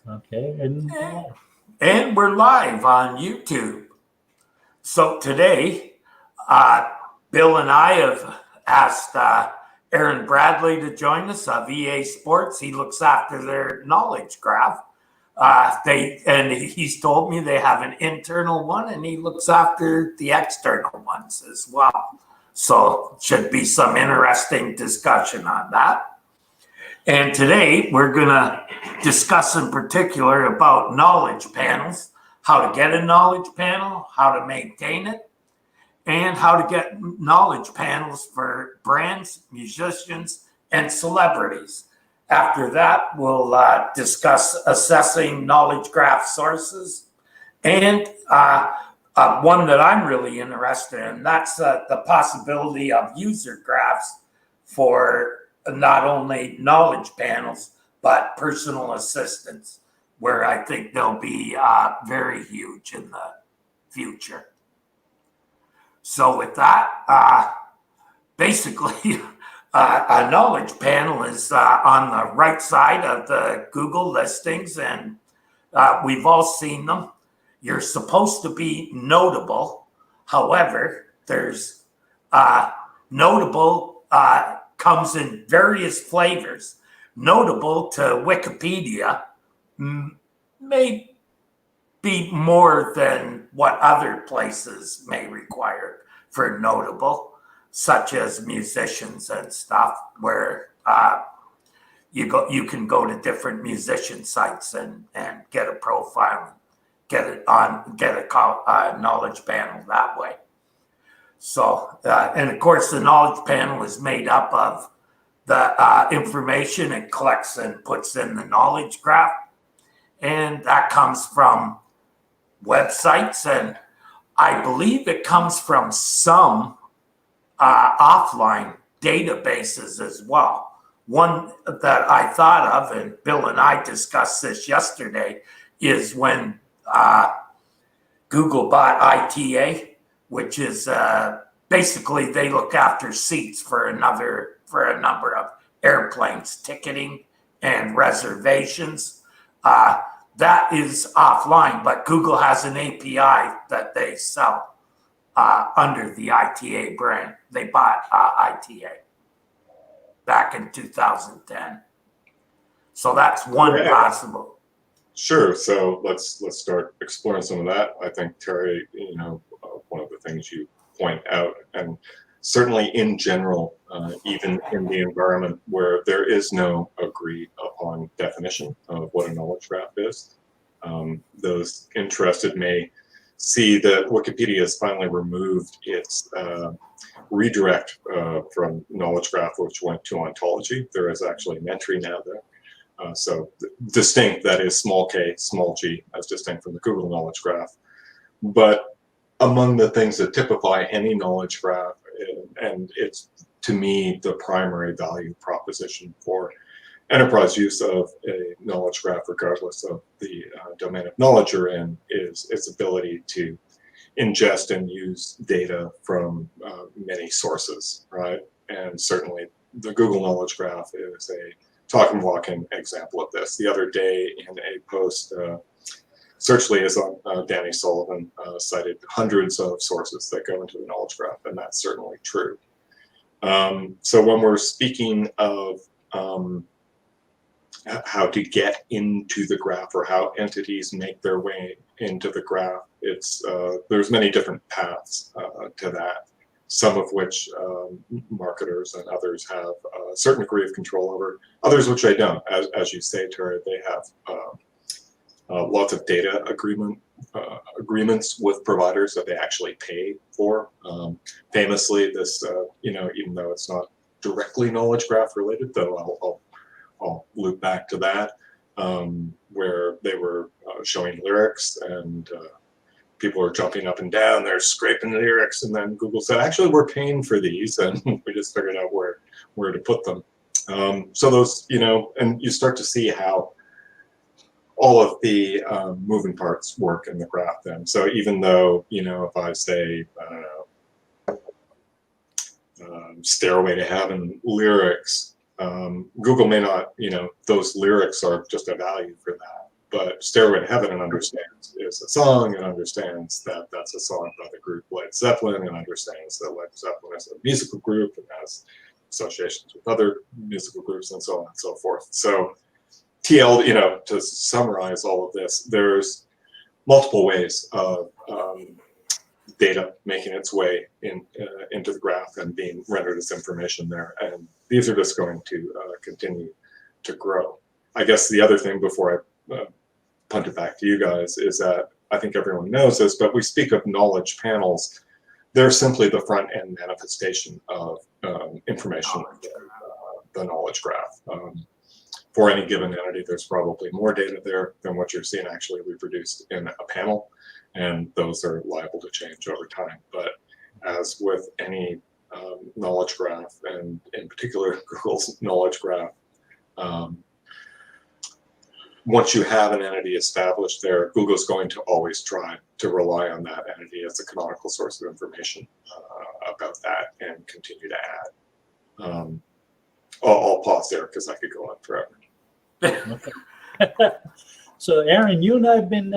Okay, and And we're live on YouTube. So today, uh, Bill and I have asked Aaron Bradley to join us of EA Sports. He looks after their knowledge graph. He's told me they have an internal one, and he looks after the external ones as well. So should be some interesting discussion on that. And today we're going to discuss in particular about knowledge panels, how to get a knowledge panel, how to maintain it, and how to get knowledge panels for brands, musicians, and celebrities. After that, we'll discuss assessing knowledge graph sources and one that I'm really interested in, that's the possibility of user graphs for not only knowledge panels, but personal assistants, where I think they'll be very huge in the future. So with that, basically, a knowledge panel is on the right side of the Google listings, and we've all seen them. You're supposed to be notable. However, there's notable comes in various flavors. Notable to Wikipedia may be more than what other places may require for notable, such as musicians and stuff, where you can go to different musician sites and get a profile, get a knowledge panel that way. So, and of course, the knowledge panel is made up of the information it collects and puts in the knowledge graph. And that comes from websites, and I believe it comes from some offline databases as well. One that I thought of, and Bill and I discussed this yesterday, is when Google bought ITA, which is basically they look after seats for a number of airplanes, ticketing and reservations. That is offline, but Google has an API that they sell under the ITA brand. They bought ITA back in 2010. So that's one possible. Sure. So let's start exploring some of that. I think, Terry, one of the things you point out, and certainly in general, even in the environment where there is no agreed upon definition of what a knowledge graph is, those interested may see that Wikipedia has finally removed its redirect from knowledge graph, which went to Ontology. There is actually an entry now there. So distinct, that is small k, small g, as distinct from the Google knowledge graph. But among the things that typify any knowledge graph, and it's, to me, the primary value proposition for enterprise use of a knowledge graph, regardless of the domain of knowledge you're in, is its ability to ingest and use data from many sources, right? And certainly the Google knowledge graph is a talking, walking example of this. The other day in a post, Search Liaison, Danny Sullivan cited hundreds of sources that go into the knowledge graph, and that's certainly true. So when we're speaking of how to get into the graph or how entities make their way into the graph, there's many different paths to that. Some of which marketers and others have a certain degree of control over, others which they don't. As you say, Terry, they have lots of data agreements with providers that they actually pay for. Famously, this, even though it's not directly knowledge graph related, though I'll loop back to that, where they were showing lyrics and people are jumping up and down, they're scraping the lyrics, and then Google said, actually, we're paying for these, and we just figured out where to put them. So those, and you start to see how all of the moving parts work in the graph then. So even though, if I say, I don't know, Stairway to Heaven lyrics, Google may not, those lyrics are just a value for that. but Stairway to Heaven, it understands is a song. It understands that that's a song by the group Led Zeppelin. It understands that Led Zeppelin is a musical group and has associations with other musical groups and so on and so forth. So TL, to summarize all of this, there's multiple ways of data making its way into the graph and being rendered as information there. And these are just going to continue to grow. I guess the other thing before I punt it back to you guys is that I think everyone knows this, but we speak of knowledge panels. They're simply the front end manifestation of information in the knowledge graph. For any given entity, there's probably more data there than what you're seeing actually reproduced in a panel, and those are liable to change over time. But as with any knowledge graph, and in particular Google's knowledge graph, once you have an entity established there, Google's going to always try to rely on that entity as a canonical source of information about that and continue to add. I'll pause there because I could go on forever. Okay. So Aaron, you and I have been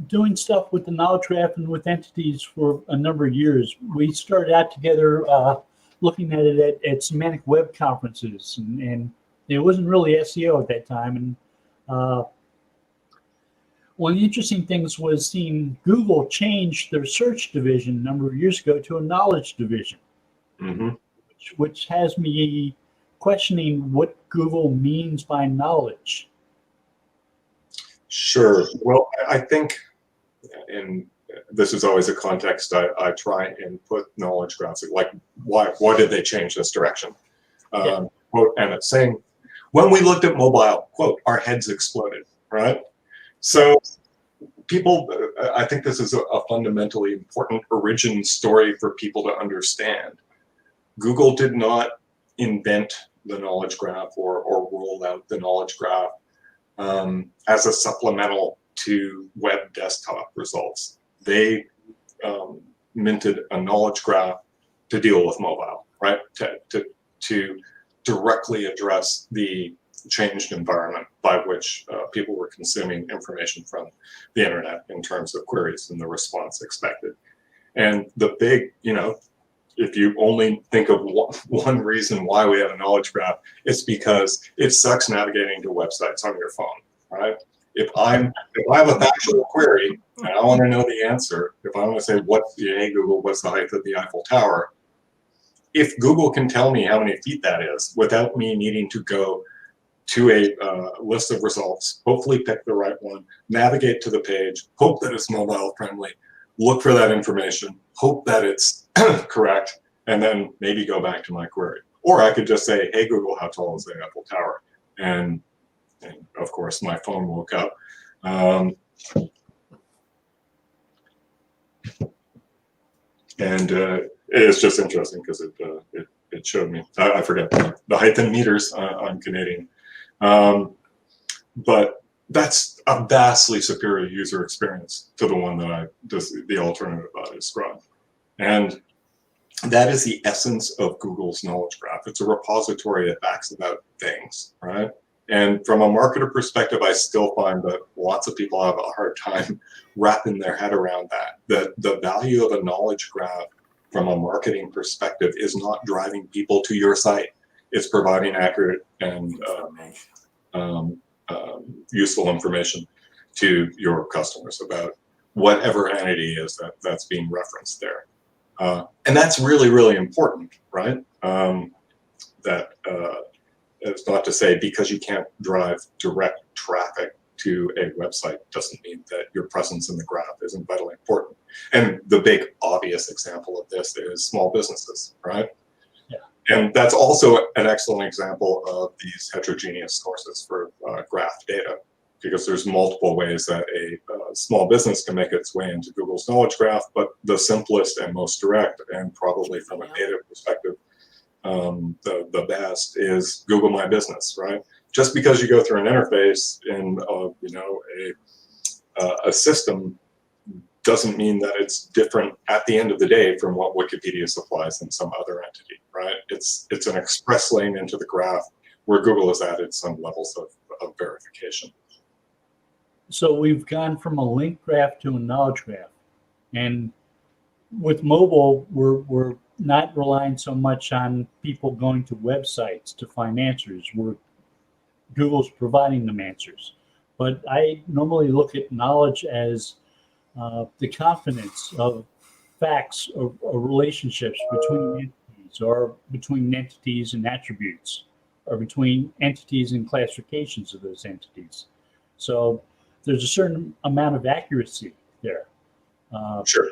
doing stuff with the knowledge graph and with entities for a number of years. We started out together looking at it at semantic web conferences, and it wasn't really SEO at that time. And one of the interesting things was seeing Google change their search division a number of years ago to a knowledge division, which has me questioning what Google means by knowledge. Sure. Well, I think, and this is always a context I try and put knowledge graphs, like why did they change this direction? Quote, and it's saying, when we looked at mobile, quote, our heads exploded, right? So people, I think this is a fundamentally important origin story for people to understand. Google did not invent the knowledge graph or roll out the knowledge graph as a supplemental to web desktop results. They minted a knowledge graph to deal with mobile, right? To directly address the changed environment by which people were consuming information from the internet in terms of queries and the response expected. And the big, if you only think of one reason why we have a knowledge graph, it's because it sucks navigating to websites on your phone, right? If I have a factual query and I want to know the answer, if I want to say, hey Google, what's the height of the Eiffel Tower? If Google can tell me how many feet that is without me needing to go to a list of results, hopefully pick the right one, navigate to the page, hope that it's mobile friendly, look for that information, hope that it's correct, and then maybe go back to my query. Or I could just say, hey Google, how tall is the Eiffel Tower? And of course my phone woke up. And it's just interesting because it showed me, I forget the height in meters, I'm Canadian. But that's a vastly superior user experience to the one that the alternative I described. And that is the essence of Google's knowledge graph. It's a repository of facts about things, right? And from a marketer perspective, I still find that lots of people have a hard time wrapping their head around that the value of a knowledge graph from a marketing perspective is not driving people to your site. It's providing accurate and useful information to your customers about whatever entity is that's being referenced there. And that's really, really important, right? It's not to say because you can't drive direct traffic to a website doesn't mean that your presence in the graph isn't vitally important. And the big obvious example of this is small businesses, right? Yeah. And that's also an excellent example of these heterogeneous sources for graph data, because there's multiple ways that a small business can make its way into Google's knowledge graph, but the simplest and most direct, and probably from a data perspective, the best is Google My Business, right? Just because you go through an interface in a system doesn't mean that it's different at the end of the day from what Wikipedia supplies in some other entity, right? It's an express lane into the graph where Google has added some levels of verification. So we've gone from a link graph to a knowledge graph. And with mobile, we're not relying so much on people going to websites to find answers. Google's providing them answers. But I normally look at knowledge as the confidence of facts or relationships between entities, or between entities and attributes, or between entities and classifications of those entities. So there's a certain amount of accuracy there. Sure.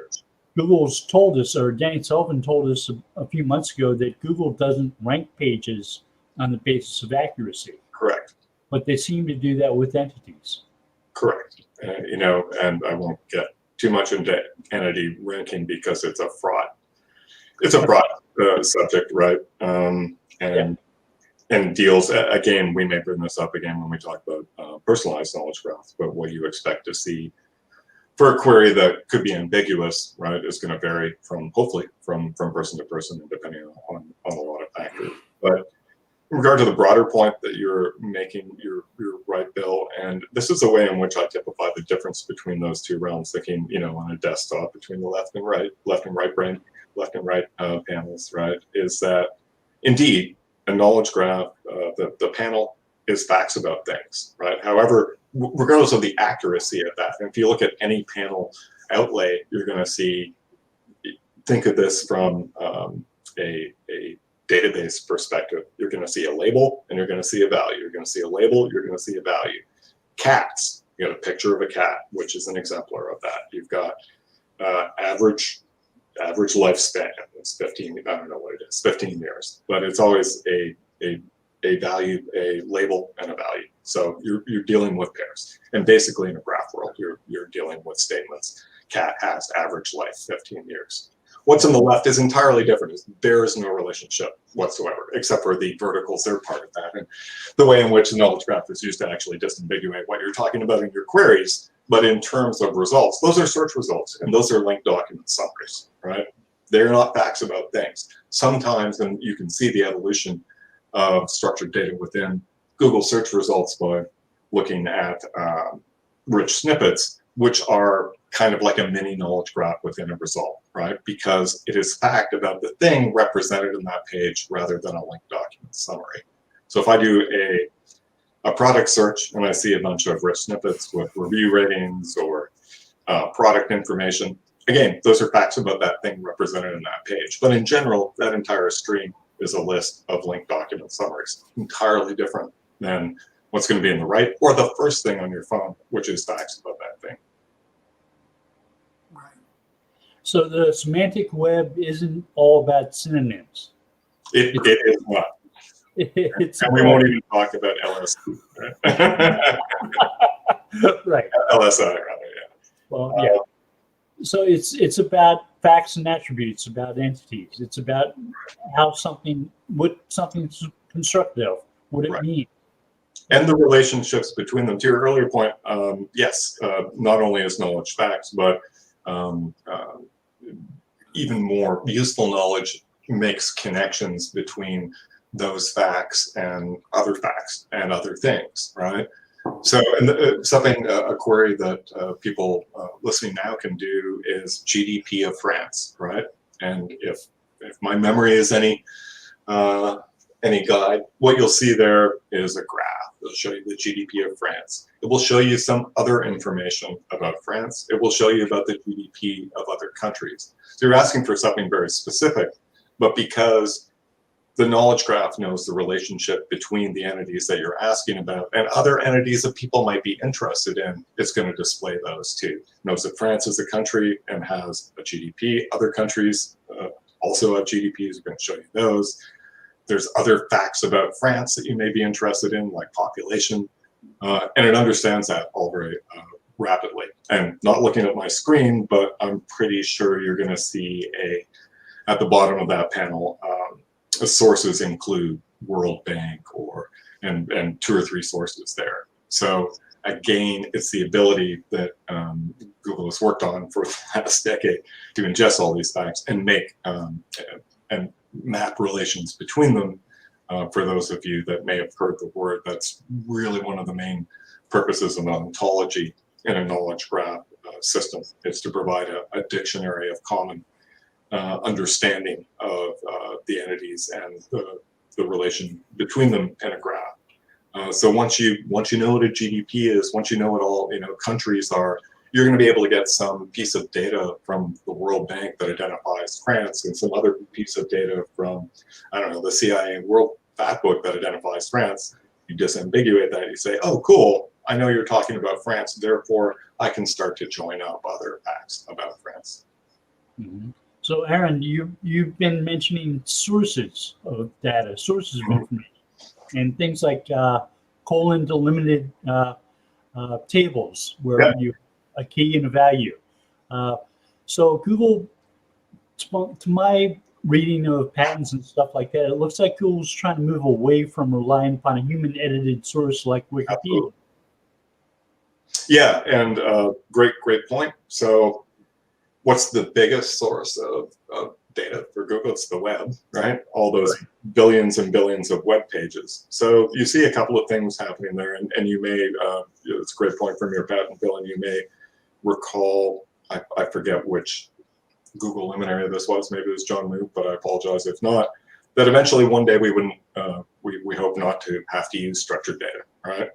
Google's told us, or Danny Sullivan told us a few months ago, that Google doesn't rank pages on the basis of accuracy, Correct. but they seem to do that with entities. Correct. And I won't get too much into entity ranking because it's a fraud. It's a fraud subject, right? And deals, again, we may bring this up again when we talk about personalized knowledge graphs, but what you expect to see for a query that could be ambiguous, right, is going to vary hopefully from person to person, and depending on a lot of factors. But in regard to the broader point that you're making, you're right, Bill. And this is the way in which I typify the difference between those two realms, thinking, on a desktop between the left and right brain, left and right panels, right, is that indeed a knowledge graph, the panel is facts about things, right? However, regardless of the accuracy of that, and if you look at any panel outlay, you're going to think of this from a database perspective. You're going to see a label and you're going to see a value. You're going to see a label, you're going to see a value. Cats, you got a picture of a cat, which is an exemplar of that. You've got average lifespan. It's 15, I don't know what it is, 15 years, but it's always a value, a label, and a value. So you're dealing with pairs, and basically in a graph world, you're dealing with statements. Cat has average life 15 years. What's on the left is entirely different. There is no relationship whatsoever, except for the verticals. They're part of that, and the way in which the knowledge graph is used to actually disambiguate what you're talking about in your queries. But in terms of results, those are search results, and those are linked document summaries, right? They're not facts about things. Sometimes, and you can see the evolution of structured data within Google search results by looking at rich snippets, which are kind of like a mini knowledge graph within a result, right? Because it is fact about the thing represented in that page rather than a linked document summary. So if I do a product search and I see a bunch of rich snippets with review ratings or product information, again, those are facts about that thing represented in that page. But in general, that entire stream is a list of linked document summaries, entirely different than what's going to be in the right or the first thing on your phone, which is facts about that thing. Right. So the semantic web isn't all about synonyms. It is not. And we won't even talk about LSI. Right. LSI, rather, yeah. Well, yeah. So it's about facts and attributes, about entities. It's about what something's constructed of, what it means. And the relationships between them. To your earlier point, yes, not only is knowledge facts, but even more useful knowledge makes connections between those facts and other things, right? So, and a query that people listening now can do is GDP of France, right? And if my memory is any guide, what you'll see there is a graph. It'll show you the GDP of France. It will show you some other information about France. It will show you about the GDP of other countries. So you're asking for something very specific, but because the knowledge graph knows the relationship between the entities that you're asking about and other entities that people might be interested in, it's going to display those too. It knows that France is a country and has a GDP. Other countries also have GDPs. We're going to show you those. There's other facts about France that you may be interested in, like population, and it understands that all very rapidly. And not looking at my screen, but I'm pretty sure you're going to see at the bottom of that panel, sources include World Bank and 2 or 3 sources there. So again, it's the ability that Google has worked on for the last decade to ingest all these facts and make and map relations between them. For those of you that may have heard the word, that's really one of the main purposes of ontology in a knowledge graph system is to provide a dictionary of common understanding of the entities and the relation between them in a graph. So once you know what a GDP is, once you know what all countries are, you're going to be able to get some piece of data from the World Bank that identifies France, and some other piece of data from, I don't know, the CIA World Factbook that identifies France. You disambiguate that. You say, oh, cool. I know you're talking about France. Therefore, I can start to join up other facts about France. Mm-hmm. So, Aaron, you've been mentioning sources of data, sources of information, and things like colon delimited tables where you a key and a value. So Google, to my reading of patents and stuff like that, it looks like Google's trying to move away from relying upon a human-edited source like Wikipedia. Absolutely. Yeah, and great point. So what's the biggest source of data for Google? It's the web, right? All those billions and billions of web pages. So you see a couple of things happening there, and you may, it's a great point from your patent, Bill, and you may recall, I forget which Google luminary this was, maybe it was John Moot, but I apologize if not, that eventually one day we wouldn't, we hope not to have to use structured data, right?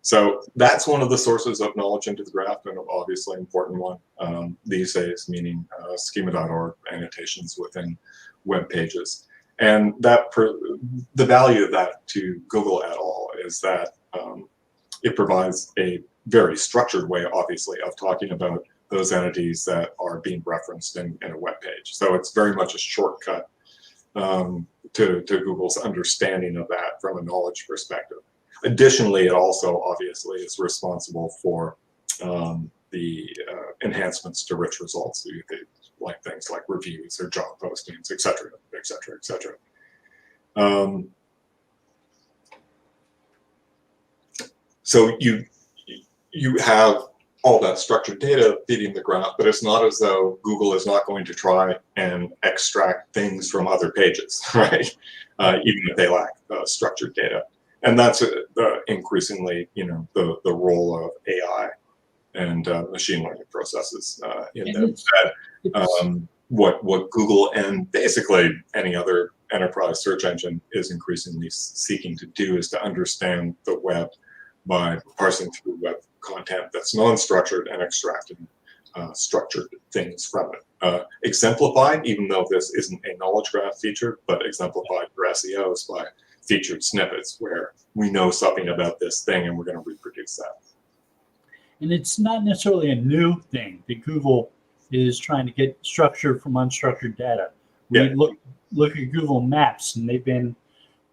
So that's one of the sources of knowledge into the graph, and obviously an important one these days, meaning schema.org annotations within web pages. And that the value of that to Google at all is that it provides a very structured way, obviously, of talking about those entities that are being referenced in a web page. So it's very much a shortcut to Google's understanding of that from a knowledge perspective. Additionally, it also obviously is responsible for the enhancements to rich results, like things like reviews or job postings, et cetera, et cetera, et cetera. So you have all that structured data feeding the graph, but it's not as though Google is not going to try and extract things from other pages, right? Even if they lack structured data. And that's increasingly, the role of AI and machine learning processes in that. What Google and basically any other enterprise search engine is increasingly seeking to do is to understand the web by parsing through web content that's non-structured and extracting structured things from it. Exemplified, even though this isn't a knowledge graph feature, but exemplified for SEOs by featured snippets where we know something about this thing and we're going to reproduce that. And it's not necessarily a new thing that Google is trying to get structured from unstructured data. We look at Google Maps, and they've been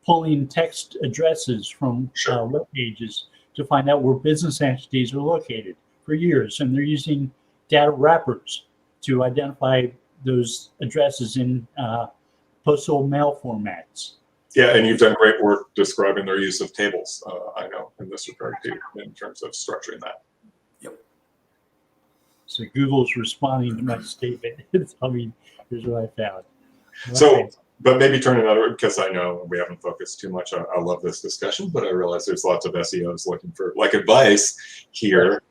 pulling text addresses from web pages to find out where business entities are located for years. And they're using data wrappers to identify those addresses in postal mail formats. Yeah, and you've done great work describing their use of tables, I know, in this regard too, in terms of structuring that. Yep. So Google's responding to my statement. I mean, here's what I found. So, but maybe turn it over, because I know we haven't focused too much. I love this discussion, but I realize there's lots of SEOs looking for advice here.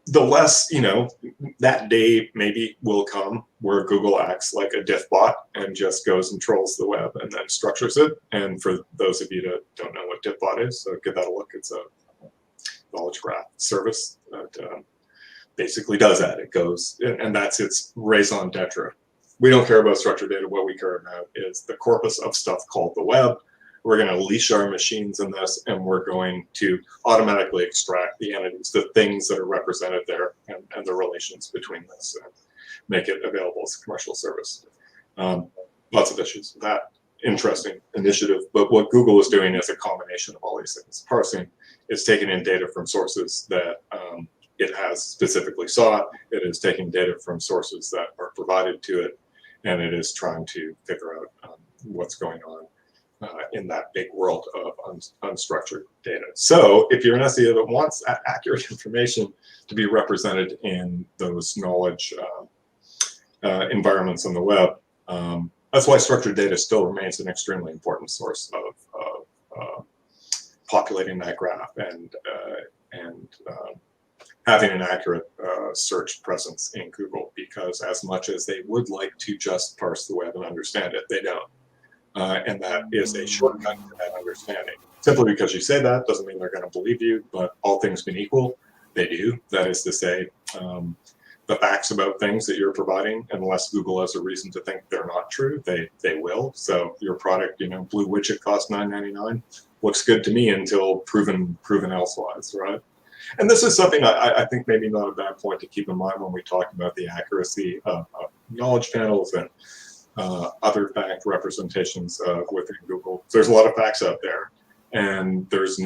The less, that day maybe will come where Google acts like a diff bot and just goes and trolls the web and then structures it. And for those of you that don't know what diff bot is, so give that a look. It's a knowledge graph service that basically does that. It goes, and that's its raison d'etre. We don't care about structured data. What we care about is the corpus of stuff called the web. We're going to leash our machines in this, and we're going to automatically extract the entities, the things that are represented there, and the relations between this, and make it available as a commercial service. Lots of issues with that. Interesting initiative. But what Google is doing is a combination of all these things. Parsing is taking in data from sources that it has specifically sought. It is taking data from sources that are provided to it, and it is trying to figure out what's going on in that big world of unstructured data. So if you're an SEO that wants accurate information to be represented in those knowledge environments on the web, that's why structured data still remains an extremely important source of populating that graph and having an accurate search presence in Google, because as much as they would like to just parse the web and understand it, they don't. And that is a shortcut to that understanding. Simply because you say that doesn't mean they're going to believe you, but all things being equal, they do. That is to say, the facts about things that you're providing, unless Google has a reason to think they're not true, they will. So your product, blue widget costs $9.99, looks good to me until proven elsewise, right? And this is something I think maybe not a bad point to keep in mind when we talk about the accuracy of knowledge panels and other fact representations within Google. There's a lot of facts out there, and there's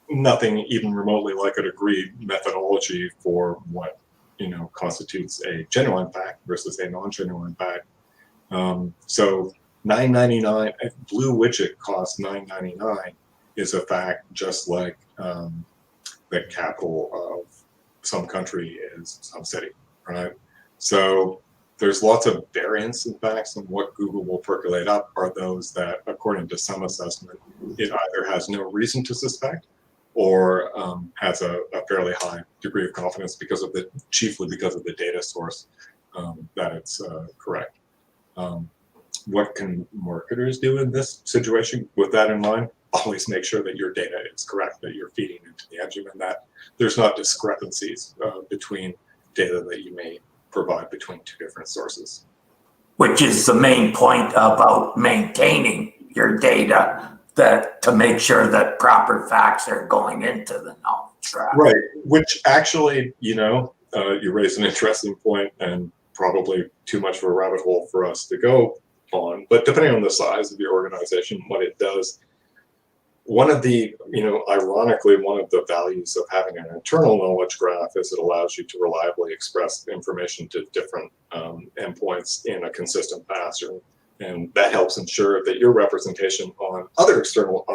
nothing even remotely like an agreed methodology for what constitutes a genuine fact versus a non-genuine fact. So $9.99, blue widget costs $9.99 is a fact, just like the capital of some country is some city, right? So there's lots of variance in facts, and what Google will percolate up are those that, according to some assessment, it either has no reason to suspect or has a fairly high degree of confidence chiefly because of the data source that it's correct. What can marketers do in this situation with that in mind? Always make sure that your data is correct, that you're feeding into the engine, and that there's not discrepancies between data that you may provide between two different sources. Which is the main point about maintaining your data, that to make sure that proper facts are going into the knowledge graph. Right, which actually, you raise an interesting point, and probably too much of a rabbit hole for us to go on, but depending on the size of your organization, what it does, ironically, one of the values of having an internal knowledge graph is it allows you to reliably express information to different endpoints in a consistent fashion. And that helps ensure that your representation on other external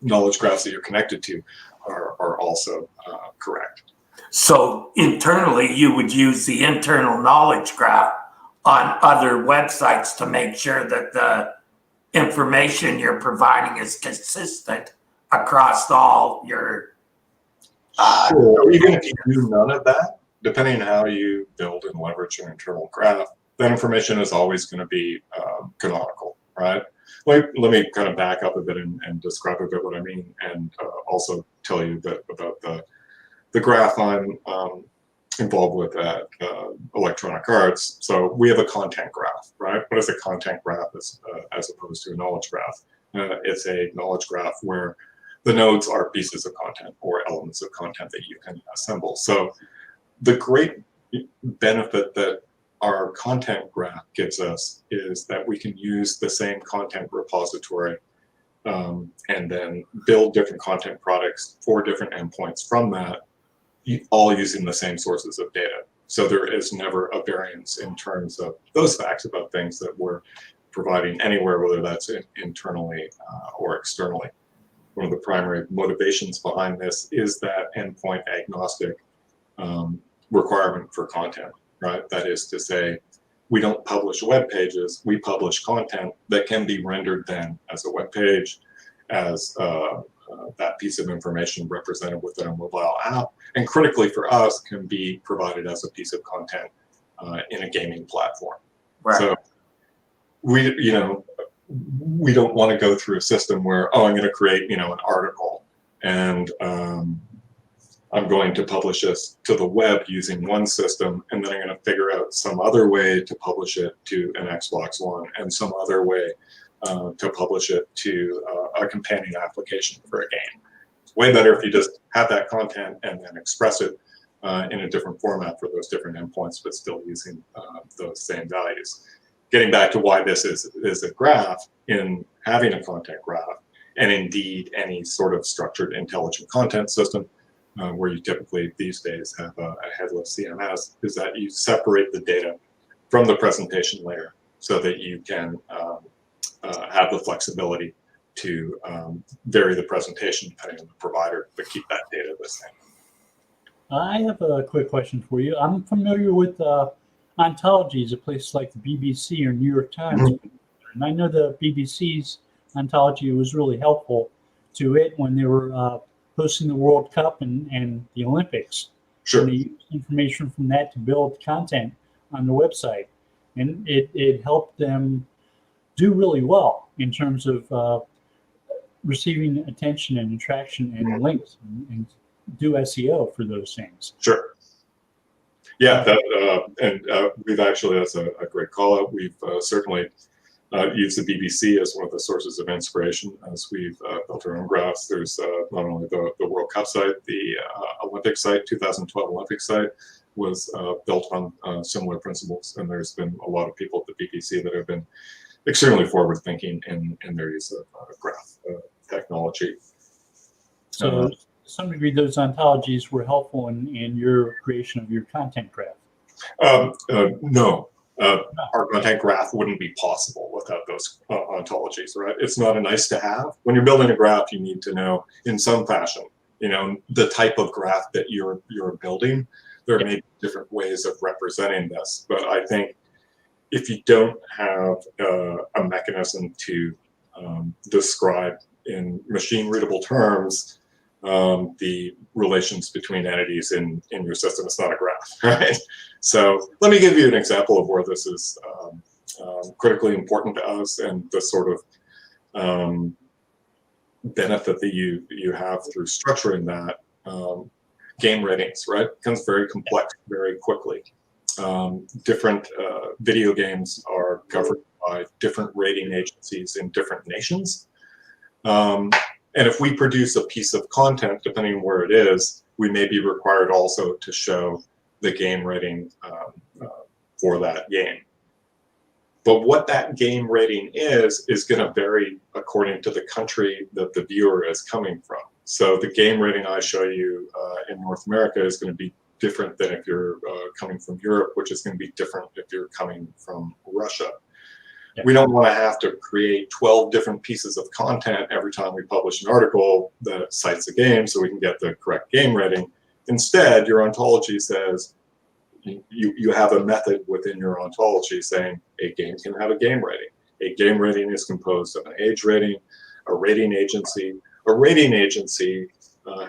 knowledge graphs that you're connected to are also correct. So internally, you would use the internal knowledge graph on other websites to make sure that the information you're providing is consistent across all your Sure. Even if you do none of that, depending on how you build and leverage an internal graph, that information is always going to be canonical, right? Let me kind of back up a bit and describe a bit what I mean, and also tell you a bit about the graph I'm involved with at Electronic Arts. So we have a content graph, right? What is a content graph as opposed to a knowledge graph? It's a knowledge graph where the nodes are pieces of content or elements of content that you can assemble. So the great benefit that our content graph gives us is that we can use the same content repository and then build different content products for different endpoints from that, all using the same sources of data. So there is never a variance in terms of those facts about things that we're providing anywhere, whether that's internally or externally. One of the primary motivations behind this is that endpoint agnostic requirement for content, right? That is to say, we don't publish web pages, we publish content that can be rendered then as a web page, as that piece of information represented within a mobile app, and critically for us, can be provided as a piece of content in a gaming platform. Right. So we don't want to go through a system where, I'm going to create, an article, and I'm going to publish this to the web using one system, and then I'm going to figure out some other way to publish it to an Xbox One, and some other way to publish it to a companion application for a game. It's way better if you just have that content and then express it in a different format for those different endpoints, but still using those same values. Getting back to why this is a graph, in having a content graph, and indeed any sort of structured intelligent content system, where you typically these days have a headless CMS, is that you separate the data from the presentation layer so that you can have the flexibility to vary the presentation depending on the provider, but keep that data the same. I have a quick question for you. I'm familiar with Ontology, a place like the BBC or New York Times. Mm-hmm. And I know the BBC's Ontology was really helpful to it when they were hosting the World Cup and the Olympics. Sure. And they used information from that to build content on the website. And it helped them do really well in terms of receiving attention and attraction and links and do SEO for those things. Sure. Yeah, we've actually, that's a great call out. We've certainly used the BBC as one of the sources of inspiration as we've built our own graphs. There's not only the World Cup site, the Olympic site, 2012 Olympic site was built on similar principles. And there's been a lot of people at the BBC that have been extremely forward thinking in their use of graph technology. So to some degree, those ontologies were helpful in your creation of your content graph. No. Our content graph wouldn't be possible without those ontologies, right? It's not a nice to have. When you're building a graph, you need to know in some fashion, the type of graph that you're building. There may be different ways of representing this, but I think if you don't have a mechanism to describe in machine readable terms the relations between entities in your system, it's not a graph, right? So let me give you an example of where this is critically important to us and the sort of benefit that you have through structuring that. Game ratings, right? Becomes very complex very quickly. Different video games are governed by different rating agencies in different nations. And if we produce a piece of content, depending on where it is, we may be required also to show the game rating for that game. But what that game rating is going to vary according to the country that the viewer is coming from. So the game rating I show you in North America is going to be different than if you're coming from Europe, which is going to be different if you're coming from Russia. Yeah. We don't want to have to create 12 different pieces of content every time we publish an article that cites a game so we can get the correct game rating. Instead, your ontology says you have a method within your ontology saying a game can have a game rating. A game rating is composed of an age rating, a rating agency. A rating agency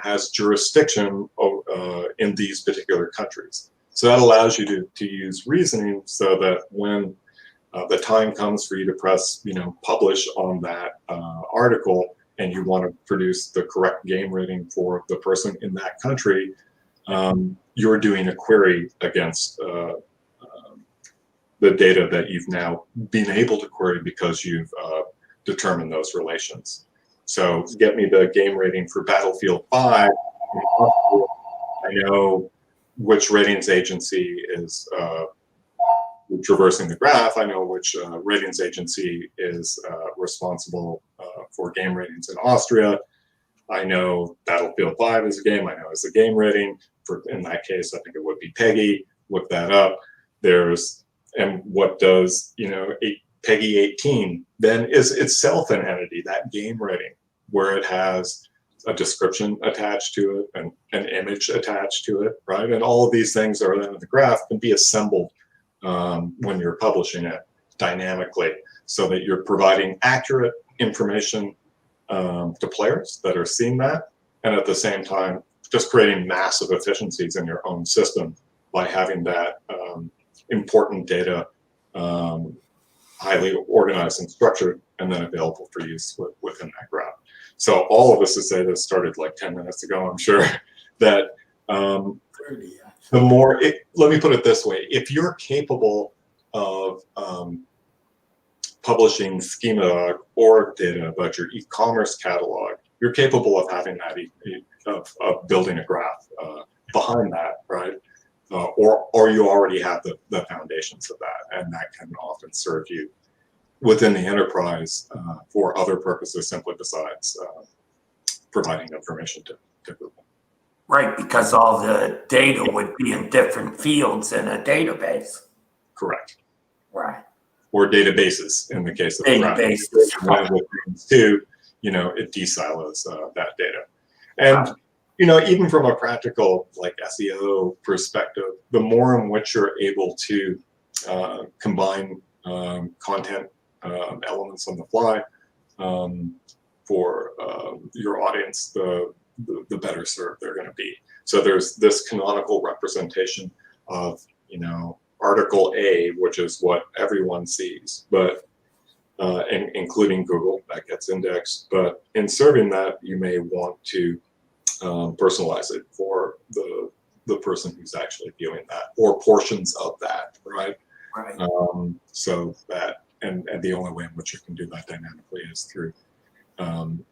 has jurisdiction in these particular countries. So that allows you to use reasoning so that when the time comes for you to press, publish on that article, and you want to produce the correct game rating for the person in that country, you're doing a query against the data that you've now been able to query because you've determined those relations. So get me the game rating for Battlefield 5. I know which ratings agency is traversing the graph. I know which ratings agency is responsible for game ratings in Austria. I know Battlefield 5 is a game. I know it's a game rating. In that case, I think it would be PEGI. Look that up. And what does, PEGI 18 then is itself an entity, that game rating, where it has a description attached to it and an image attached to it, right? And all of these things are then in the graph can be assembled when you're publishing it dynamically so that you're providing accurate information to players that are seeing that, and at the same time just creating massive efficiencies in your own system by having that important data highly organized and structured and then available for use within that graph. So all of this to say this started like 10 minutes ago, I'm sure, that the more, let me put it this way, if you're capable of publishing schema.org data about your e-commerce catalog, you're capable of having that, of building a graph behind that, right? Or you already have the foundations of that, and that can often serve you within the enterprise for other purposes simply besides providing information to people. Right, because all the data would be in different fields in a database. Correct. Right. Or databases in the case of databases. One of the things too, it de-silos that data. And even from a practical like SEO perspective, the more in which you're able to combine content elements on the fly, for your audience, the better served they're going to be. So there's this canonical representation of, article A, which is what everyone sees, but including Google, that gets indexed. But in serving that, you may want to personalize it for the person who's actually viewing that, or portions of that, right? Right. So that, and the only way in which you can do that dynamically is through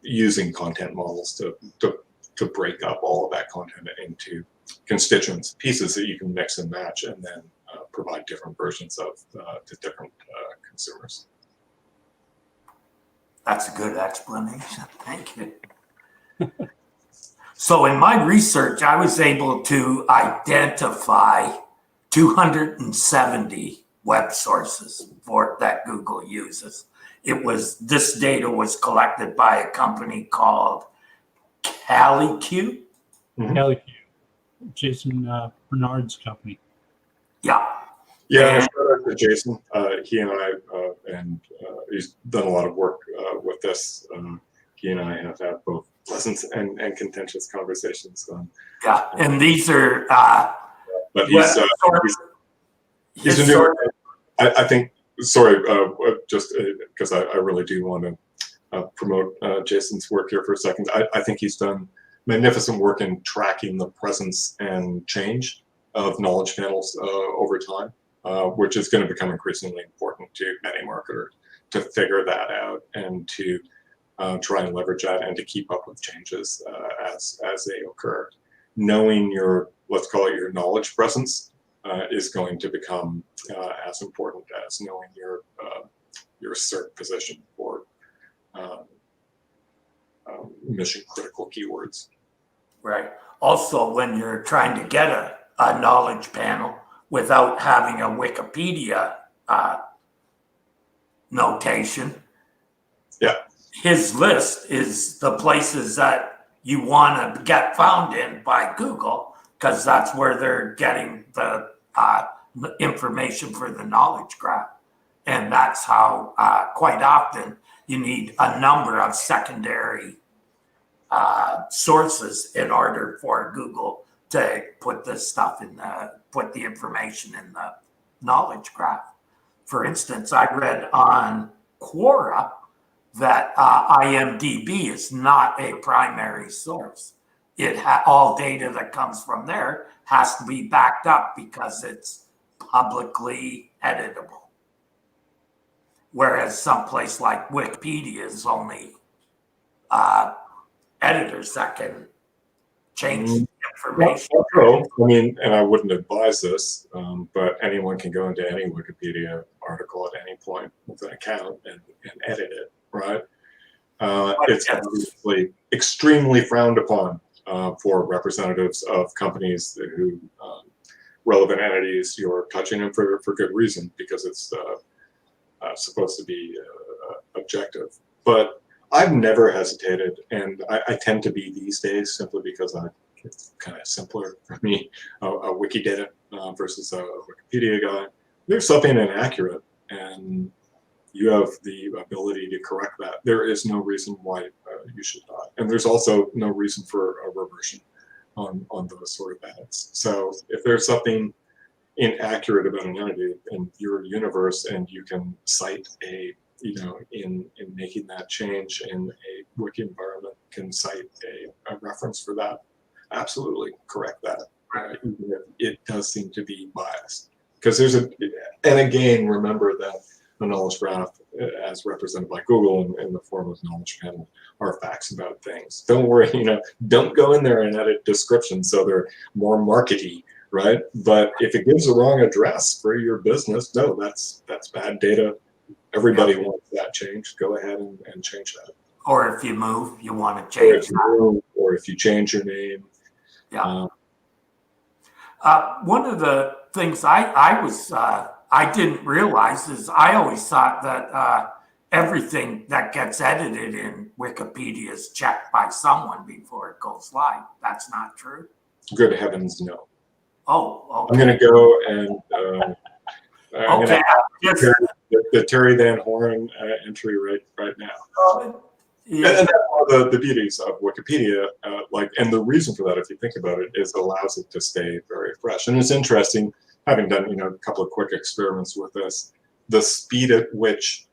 using content models to break up all of that content into constituents, pieces that you can mix and match, and then provide different versions of to different consumers. That's a good explanation. Thank you. So in my research, I was able to identify 270 web sources that Google uses. This data was collected by a company called CaliQ. CaliQ, Jason Bernard's company. Yeah. Yeah, shout out to Jason. He and I, he's done a lot of work with this. He and I have had both pleasant and contentious conversations. Yeah, and these are. But he's a new. I think. Sorry, just because I really do want to promote Jason's work here for a second. I think he's done magnificent work in tracking the presence and change of knowledge panels over time, which is going to become increasingly important to many marketers to figure that out and to try and leverage that and to keep up with changes as they occur. Knowing your, let's call it your knowledge presence, is going to become as important as knowing your SERP position for mission critical keywords. Right. Also, when you're trying to get a knowledge panel without having a Wikipedia notation, yeah, his list is the places that you want to get found in by Google, because that's where they're getting the information for the knowledge graph. And that's how quite often you need a number of secondary sources in order for Google to put this stuff put the information in the knowledge graph. For instance, I read on Quora that IMDb is not a primary source. All data that comes from there has to be backed up because it's publicly editable. Whereas someplace like Wikipedia is only editors that can change the information. I mean, and I wouldn't advise this, but anyone can go into any Wikipedia article at any point with an account and edit it, right? It's obviously extremely frowned upon for representatives of companies who, relevant entities, you're touching them for good reason, because it's supposed to be objective. But I've never hesitated, and I tend to be these days simply because it's kind of simpler for me, a Wikidata versus a Wikipedia guy. There's something inaccurate, and you have the ability to correct that. There is no reason why you should not. And there's also no reason for a reversion on those sort of edits. So if there's something inaccurate about an entity in your universe, and you can cite in making that change in a wiki environment, can cite a reference for that, absolutely correct that. Even if it does seem to be biased. Because and again, remember that the knowledge graph, as represented by Google in the form of knowledge panel, are facts about things. Don't worry, don't go in there and edit descriptions so they're more markety, right? But if it gives the wrong address for your business, no, that's bad data. Everybody wants that changed. Go ahead and change that. Or if you move, you want to change that. Or if you change your name. Yeah. One of the things I didn't realize is I always thought that everything that gets edited in Wikipedia is checked by someone before it goes live. That's not true. Good heavens, no. Oh, okay. I'm going to go and Okay. the Terry Van Horne entry right now. Yeah. And that's one of the beauties of Wikipedia, and the reason for that, if you think about it, is it allows it to stay very fresh. And it's interesting, having done a couple of quick experiments with this, the speed at which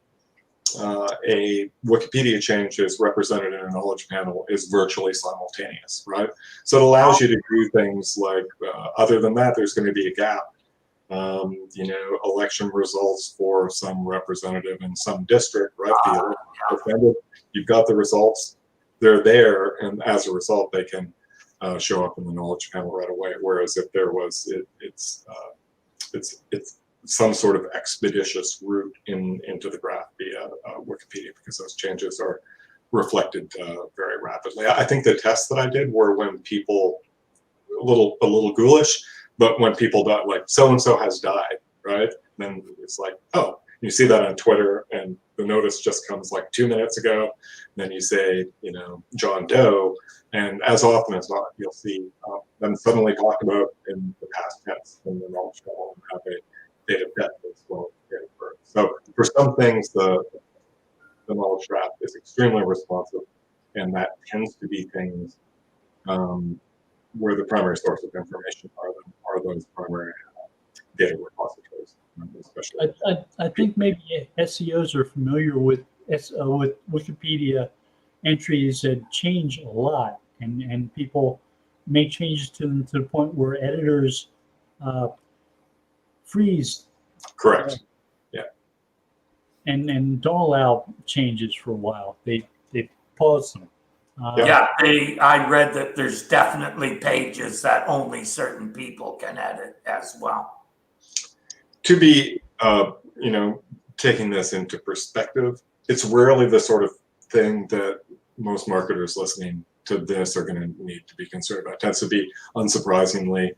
a Wikipedia change is represented in a knowledge panel is virtually simultaneous, right? So it allows you to do things like, other than that, there's going to be a gap. Election results for some representative in some district, right? The election defended, you've got the results, they're there, and as a result, they can show up in the knowledge panel right away. Whereas if there was, it's some sort of expeditious route into the graph via Wikipedia, because those changes are reflected very rapidly. I think the tests that I did were when people, a little ghoulish, but when people died, like so-and-so has died, right? Then it's like, oh, you see that on Twitter and the notice just comes like 2 minutes ago. Then you say, John Doe, and as often as not, you'll see them suddenly talk about in the past tense in the knowledge panel and have a date of death as well as date of birth. So for some things, the knowledge graph is extremely responsive, and that tends to be things where the primary source of information are those primary data repositories, especially. I think maybe SEOs are familiar with Wikipedia entries that change a lot, and people make changes to them to the point where editors freeze. Correct. And don't allow changes for a while. They pause them. I read that there's definitely pages that only certain people can edit as well. To be, taking this into perspective, it's rarely the sort of thing that most marketers listening to this are going to need to be concerned about. It tends to be, unsurprisingly,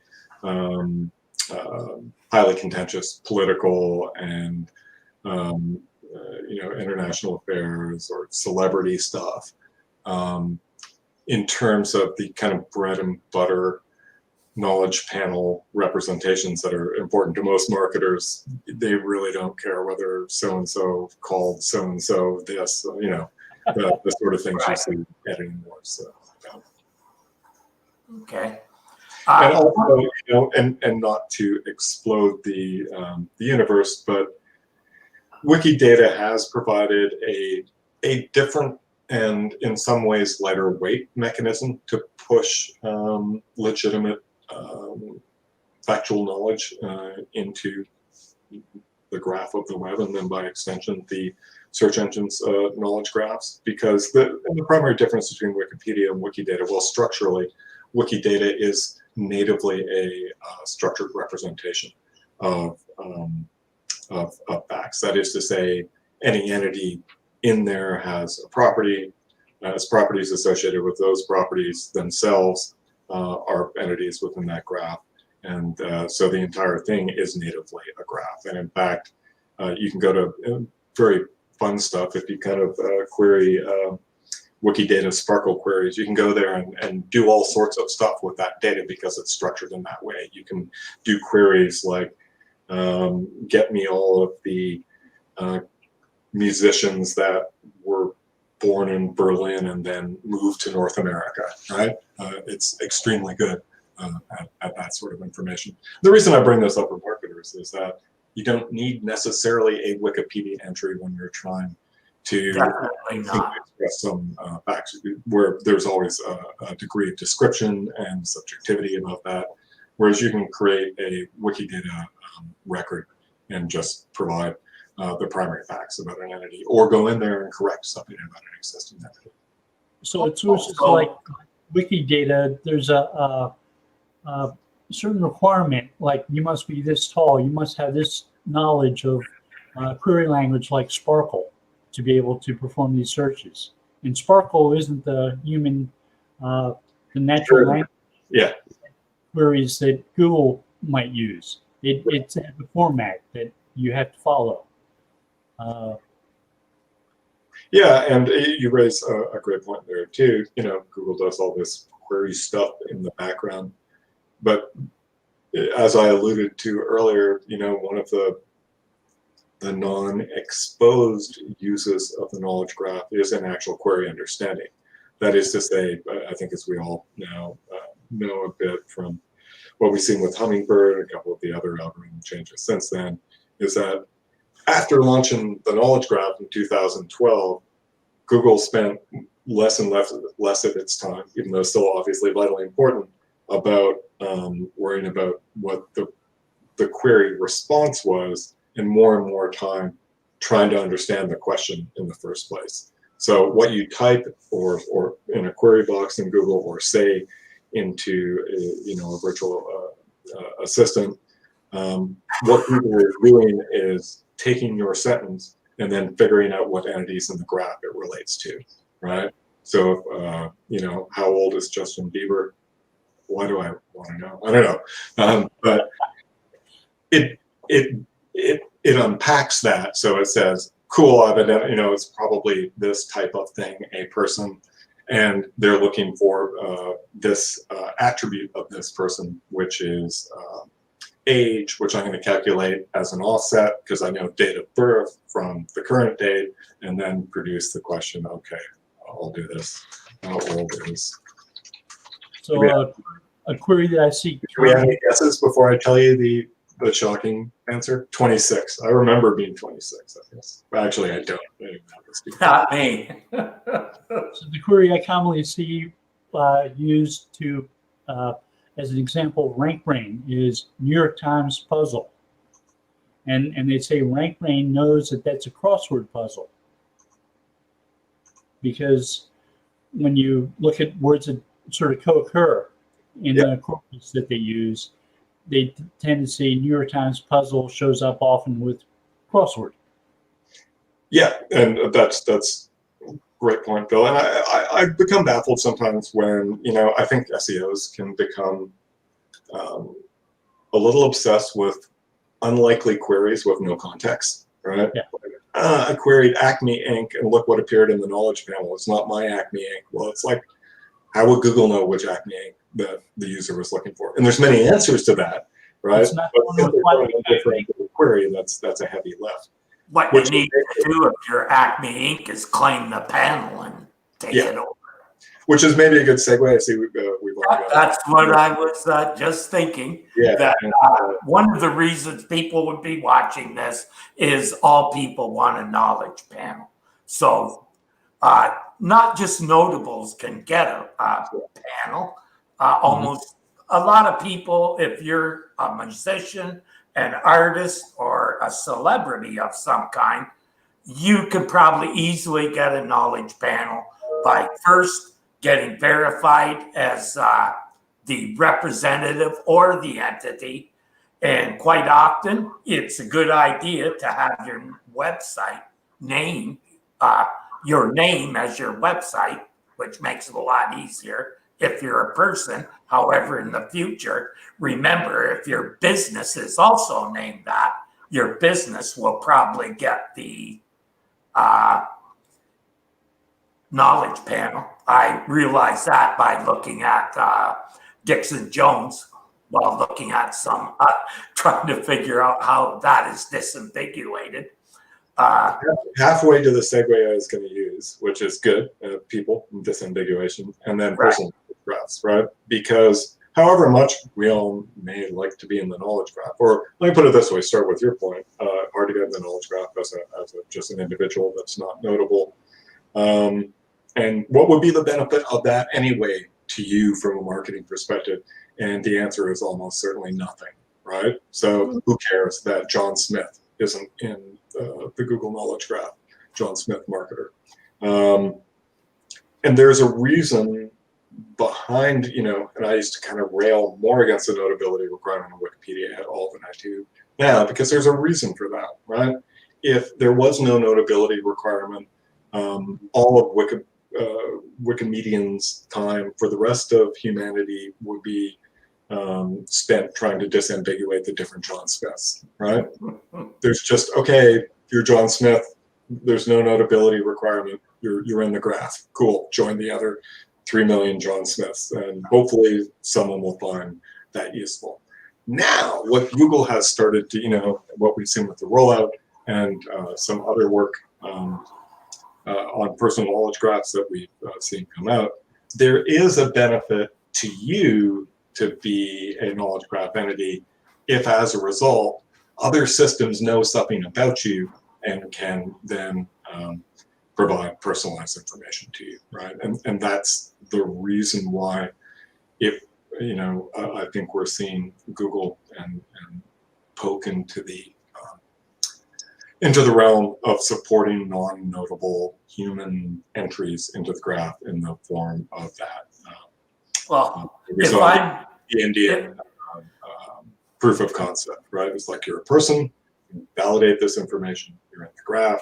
highly contentious political and international affairs or celebrity stuff. In terms of the kind of bread and butter knowledge panel representations that are important to most marketers, they really don't care whether so-and-so called so-and-so this, the sort of things you see editing more. So, Okay. And also, and not to explode the universe, but Wikidata has provided a different and in some ways lighter weight mechanism to push legitimate factual knowledge into the graph of the web, and then by extension the search engine's knowledge graphs. Because the primary difference between Wikipedia and Wikidata, well, structurally, Wikidata is natively a structured representation of facts. That is to say, any entity in there has a property, as properties associated with those properties themselves are entities within that graph. And so the entire thing is natively a graph. And in fact, you can go to very fun stuff. If you kind of query Wikidata Sparkle queries, you can go there and do all sorts of stuff with that data because it's structured in that way. You can do queries like get me all of the musicians that were born in Berlin and then moved to North America, right? It's extremely good at that sort of information. The reason I bring this up for marketers is that you don't need necessarily a Wikipedia entry when you're trying to express some facts, where there's always a degree of description and subjectivity about that, whereas you can create a Wikidata record and just provide the primary facts about an entity, or go in there and correct something about an existing entity. So it's like Wikidata, there's a certain requirement, like you must be this tall, you must have this knowledge of query language like Sparkle to be able to perform these searches. And Sparkle isn't the human, the natural language queries that Google might use. It's the format that you have to follow. Yeah, and you raise a great point there too. Google does all this query stuff in the background, but as I alluded to earlier, one of the the non-exposed uses of the knowledge graph is in actual query understanding. That is to say, I think as we all now know a bit from what we've seen with Hummingbird and a couple of the other algorithm changes since then, is that after launching the knowledge graph in 2012, Google spent less and less of its time, even though still obviously vitally important, about worrying about what the query response was, and more time trying to understand the question in the first place. So what you type or in a query box in Google, or say into a virtual assistant, what Google is doing is taking your sentence and then figuring out what entities in the graph it relates to, right? So, how old is Justin Bieber? Why do I want to know? I don't know, but it unpacks that. So it says, cool, I've identified, it's probably this type of thing, a person, and they're looking for this attribute of this person, which is age, which I'm going to calculate as an offset because I know date of birth from the current date, and then produce the question. Okay, I'll do this. How old is? So a query that I see. Do we have any guesses before I tell you the shocking answer? 26. I remember being 26, I guess. But actually, I don't. Not me. So the query I commonly see used to, as an example, rank brain is New York Times puzzle. And they say rank brain knows that that's a crossword puzzle. Because when you look at words that sort of co-occur in the corpus that they use, they tend to see New York Times puzzle shows up often with crossword. Yeah, and that's a great point, Bill. And I've become baffled sometimes when, I think SEOs can become a little obsessed with unlikely queries with no context, right? Yeah. I queried Acme Inc. and look what appeared in the knowledge panel. It's not my Acme Inc. Well, it's like, how would Google know which Acme Inc. that the user was looking for? And there's many answers to that, right? It's not but one with one different query, that's a heavy lift. What you need to do if you're Acme Inc. is claim the panel and take it over. Which is maybe a good segue. I see we've already got That's what I was just thinking. Yeah. That one of the reasons people would be watching this is all people want a knowledge panel. So not just notables can get a panel. Almost a lot of people, if you're a musician, an artist, or a celebrity of some kind, you could probably easily get a knowledge panel by first getting verified as the representative or the entity. And quite often, it's a good idea to have your website name, your name as your website, which makes it a lot easier if you're a person. However, in the future, remember, if your business is also named that, your business will probably get the knowledge panel. I realized that by looking at Dixon Jones while looking at some, trying to figure out how that is disambiguated. Halfway to the segue I was going to use, which is good, people, disambiguation, and then personal graphs, right? Because however much we all may like to be in the knowledge graph, or let me put it this way, start with your point, hard to get in the knowledge graph as just an individual that's not notable. And what would be the benefit of that anyway to you from a marketing perspective? And the answer is almost certainly nothing, right? So who cares that John Smith isn't in the Google Knowledge Graph, John Smith marketer. And there's a reason behind, and I used to kind of rail more against the notability requirement on Wikipedia at all than I do now, because there's a reason for that, right? If there was no notability requirement, all of Wikimedians' time for the rest of humanity would be spent trying to disambiguate the different John Smiths, right? There's just, okay, you're John Smith, there's no notability requirement, you're in the graph, cool, join the other 3 million John Smiths, and hopefully someone will find that useful. Now, what Google has started to, what we've seen with the rollout and some other work on personal knowledge graphs that we've seen come out, there is a benefit to you to be a knowledge graph entity if, as a result, other systems know something about you and can then provide personalized information to you, right? And that's the reason why, if I think we're seeing Google and poke into the realm of supporting non-notable human entries into the graph in the form of that. Well, we if saw I'm the Indian proof of concept, right? It's like you're a person, you validate this information, you're in the graph.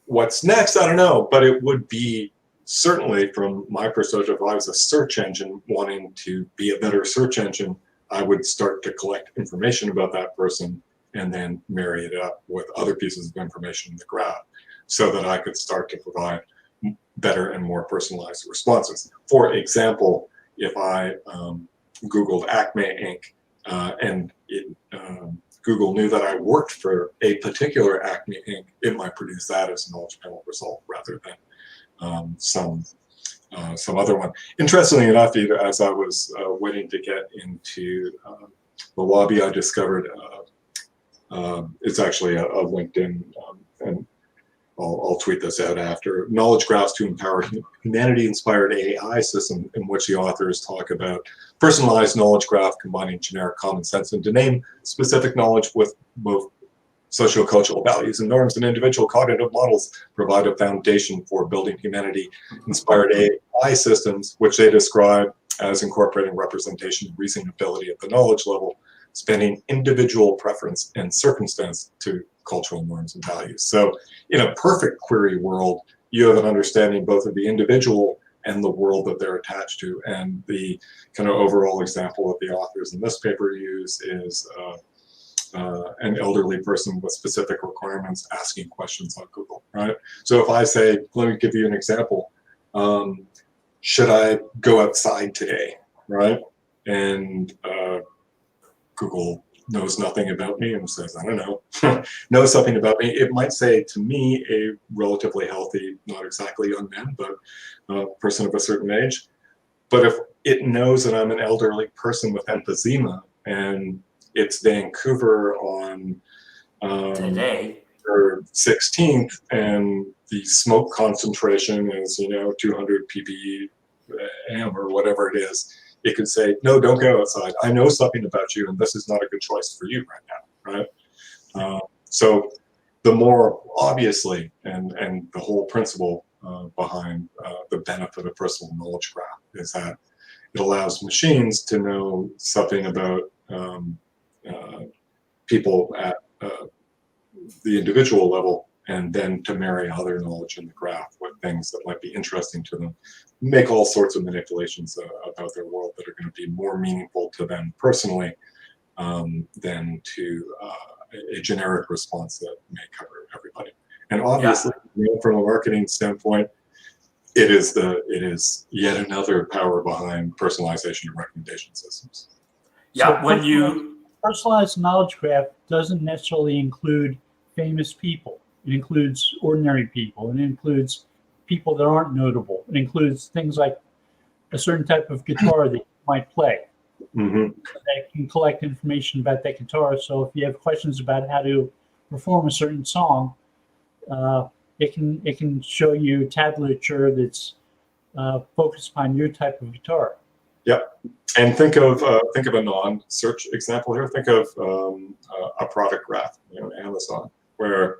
What's next? I don't know, but it would be certainly, from my perspective, if I was a search engine wanting to be a better search engine, I would start to collect information about that person and then marry it up with other pieces of information in the graph so that I could start to provide better and more personalized responses. For example, if I Googled Acme Inc. And Google knew that I worked for a particular Acme Inc., it might produce that as a knowledge panel result rather than some other one. Interestingly enough, as I was waiting to get into the lobby, I discovered it's actually a LinkedIn, and I'll tweet this out after, knowledge graphs to empower humanity-inspired AI system, in which the authors talk about personalized knowledge graph combining generic common sense and domain specific knowledge with both sociocultural values and norms, and individual cognitive models provide a foundation for building humanity-inspired AI systems, which they describe as incorporating representation and reasoning ability at the knowledge level, spanning individual preference and circumstance to cultural norms and values. So in a perfect query world, you have an understanding both of the individual and the world that they're attached to. And the kind of overall example that the authors in this paper use is an elderly person with specific requirements asking questions on Google, right? So if I say, let me give you an example, should I go outside today, right? And Google knows nothing about me and says, I don't know, knows something about me. It might say to me, a relatively healthy, not exactly young man, but a person of a certain age. But if it knows that I'm an elderly person with emphysema and it's Vancouver on today, or 16th, and the smoke concentration is 200 ppm or whatever it is, it could say, no, don't go outside. I know something about you, and this is not a good choice for you right now, right? So the more obviously, and the whole principle behind the benefit of personal knowledge graph is that it allows machines to know something about people at the individual level, and then to marry other knowledge in the graph with things that might be interesting to them, make all sorts of manipulations about their world that are going to be more meaningful to them personally than to a generic response that may cover everybody. And obviously, from a marketing standpoint, it is yet another power behind personalization and recommendation systems. Yeah, So when you personalized knowledge graph doesn't necessarily include famous people. It includes ordinary people. It includes people that aren't notable. It includes things like a certain type of guitar that you might play. Mm-hmm. That can collect information about that guitar. So if you have questions about how to perform a certain song, it can show you tablature that's focused on your type of guitar. Yep. And think of a non-search example here. Think of a product graph, Amazon, where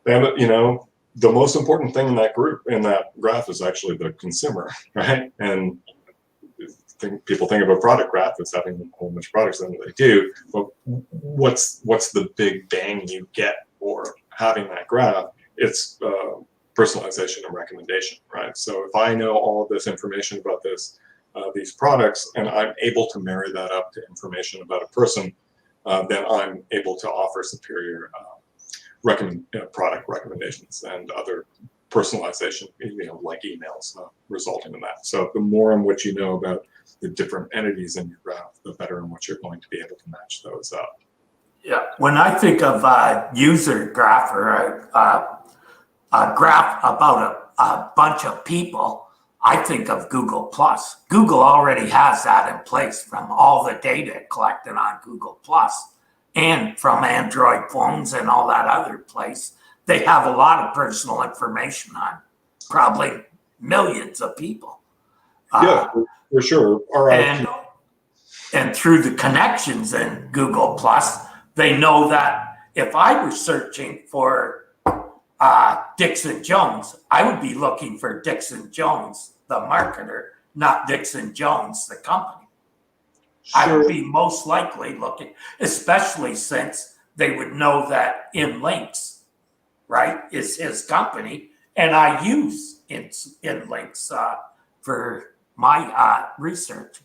the most important thing in that graph is actually the consumer, right? And people think of a product graph as having a whole bunch of products, and they do. But what's the big bang you get for having that graph? It's personalization and recommendation, right? So if I know all of this information about these products, and I'm able to marry that up to information about a person, then I'm able to offer superior product recommendations and other personalization, like emails, resulting in that. So the more in which you know about the different entities in your graph, the better in which you're going to be able to match those up. Yeah. When I think of a user graph or a graph about a bunch of people, I think of Google Plus. Google already has that in place from all the data collected on Google Plus and from Android phones and all that other place. They have a lot of personal information on probably millions of people. Yeah, for sure. All right. And through the connections in Google Plus, they know that if I were searching for Dixon Jones, I would be looking for Dixon Jones, the marketer, not Dixon Jones, the company. Sure. I would be most likely looking, especially since they would know that In Links, right, is his company, and I use In Links for my research.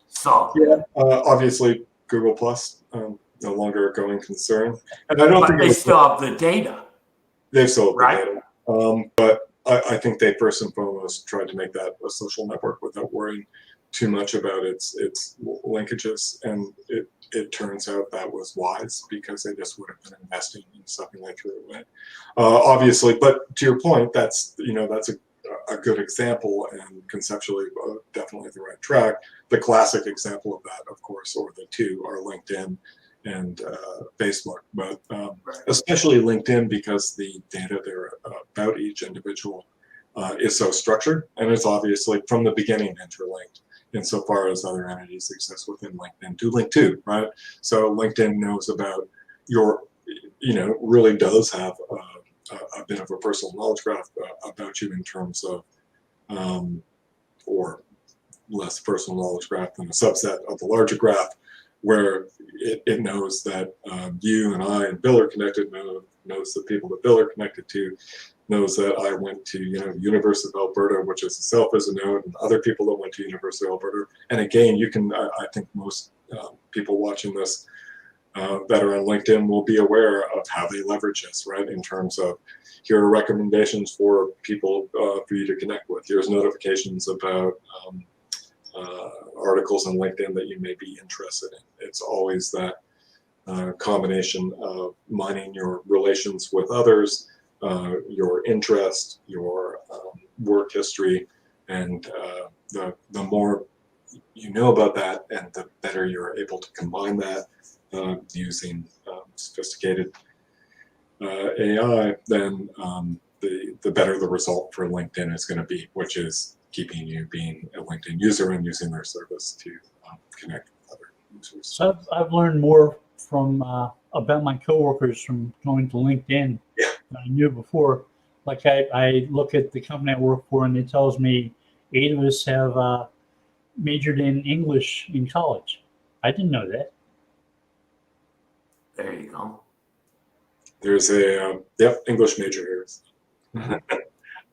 So yeah, obviously Google Plus no longer a going concern, and I don't think they still have the data. They've sold right? the data, but I think they first and foremost tried to make that a social network without worrying too much about its linkages, and it turns out that was wise because they just would have been investing in something they threw away. Obviously, but to your point, that's a good example, and conceptually definitely the right track. The classic example of that, of course, or the two, are LinkedIn and Facebook, but especially LinkedIn, because the data there about each individual is so structured, and it's obviously from the beginning interlinked insofar as other entities exist within LinkedIn to link to, right? So LinkedIn knows about your, really does have a bit of a personal knowledge graph about you in terms of, or less personal knowledge graph than a subset of the larger graph, where it knows that you and I and Bill are connected, knows the people that Bill are connected to, knows that I went to University of Alberta, which is itself as a node, and other people that went to University of Alberta. And again, you can, I think most people watching this that are on LinkedIn will be aware of how they leverage this, right? In terms of, here are recommendations for people for you to connect with. Here's notifications about articles on LinkedIn that you may be interested in. It's always that combination of mining your relations with others, your interest, your work history, and the more you know about that, and the better you're able to combine that using sophisticated AI, then the better the result for LinkedIn is going to be, which is keeping you being a LinkedIn user and using their service to connect with other users. So I've learned more from about my coworkers from going to LinkedIn than I knew before. Like I look at the company I work for, and it tells me 8 of us have majored in English in college. I didn't know that. There you go. There's a English major here.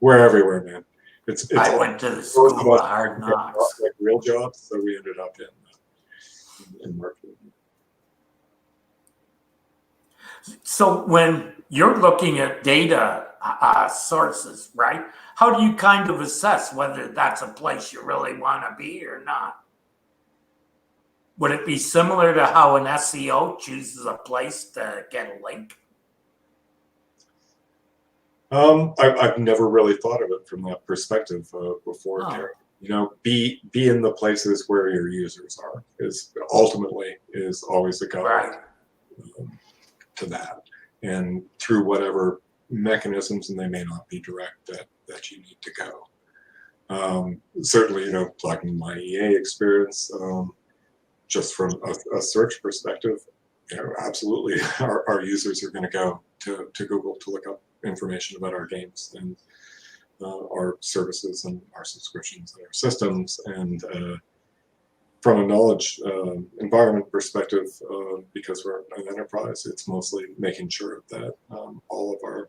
We're everywhere, man. It's I went to the school of hard knocks. Like real jobs, so we ended up in marketing. So when you're looking at data sources, right? How do you kind of assess whether that's a place you really want to be or not? Would it be similar to how an SEO chooses a place to get a link? I've never really thought of it from that perspective before, Terry. Be in the places where your users are is always the goal, right? To that, and through whatever mechanisms, and they may not be direct, that you need to go. Certainly, talking my EA experience, just from a search perspective, absolutely, our users are going to go to Google to look up information about our games and our services and our subscriptions and our systems. And from a knowledge environment perspective, because we're an enterprise, it's mostly making sure that all of our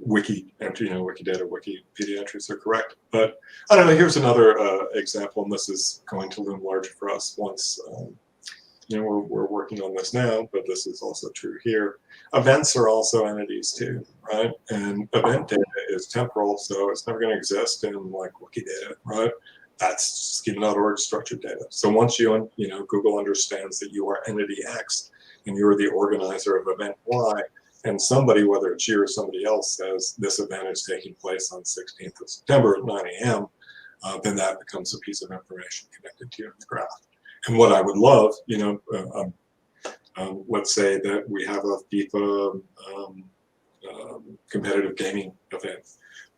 wiki entry, Wikidata, Wikipedia entries are correct. But I don't know, here's another example, and this is going to loom larger for us once we're working on this now, but this is also true here. Events are also entities too, right? And event data is temporal, so it's never going to exist in like Wikidata, right? That's schema.org structured data. So once you know, Google understands that you are entity X and you're the organizer of event Y, and somebody, whether it's you or somebody else, says this event is taking place on 16th of September at 9 a.m., then that becomes a piece of information connected to you in the graph. And what I would love, you know, let's say that we have a FIFA competitive gaming event.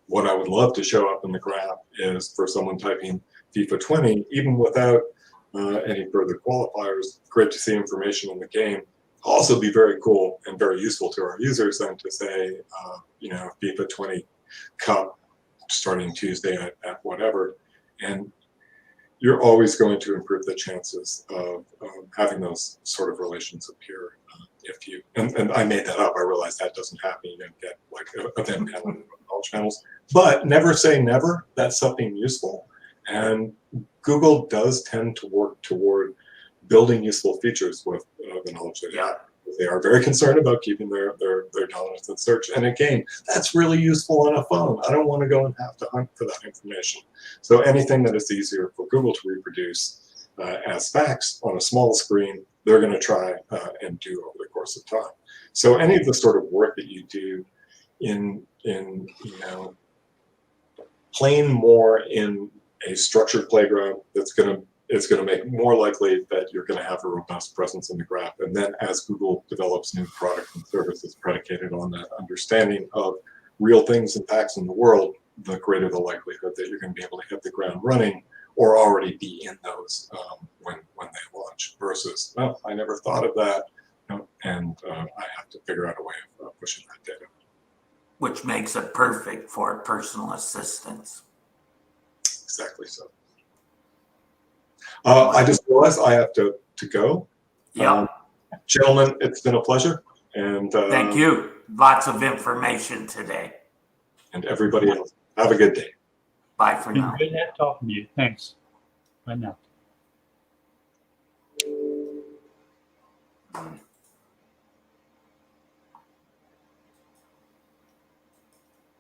What I would love to show up in the graph is for someone typing FIFA 20, even without any further qualifiers, great to see information in the game. Also be very cool and very useful to our users then to say, you know, FIFA 20 Cup starting Tuesday at whatever. And you're always going to improve the chances of having those sort of relations appear if you, and I made that up. I realized that doesn't happen. You don't get like event panel knowledge panels, but never say never. That's something useful. And Google does tend to work toward building useful features with the knowledge that they have. They are very concerned about keeping their dominance in search. And again, that's really useful on a phone. I don't want to go and have to hunt for that information. So anything that is easier for Google to reproduce as facts on a small screen, they're going to try and do over the course of time. So any of the sort of work that you do in you know, playing more in a structured playground, it's going to make more likely that you're going to have a robust presence in the graph. And then as Google develops new products and services predicated on that understanding of real things and facts in the world, the greater the likelihood that you're going to be able to hit the ground running or already be in those when they launch versus, oh, I never thought of that, you know, and I have to figure out a way of pushing that data. Which makes it perfect for personal assistance. Exactly so. I just realized I have to go. Yeah. Gentlemen, it's been a pleasure. And thank you. Lots of information today. And everybody else, have a good day. Bye for Been now. good at talking to you. Thanks. Bye now.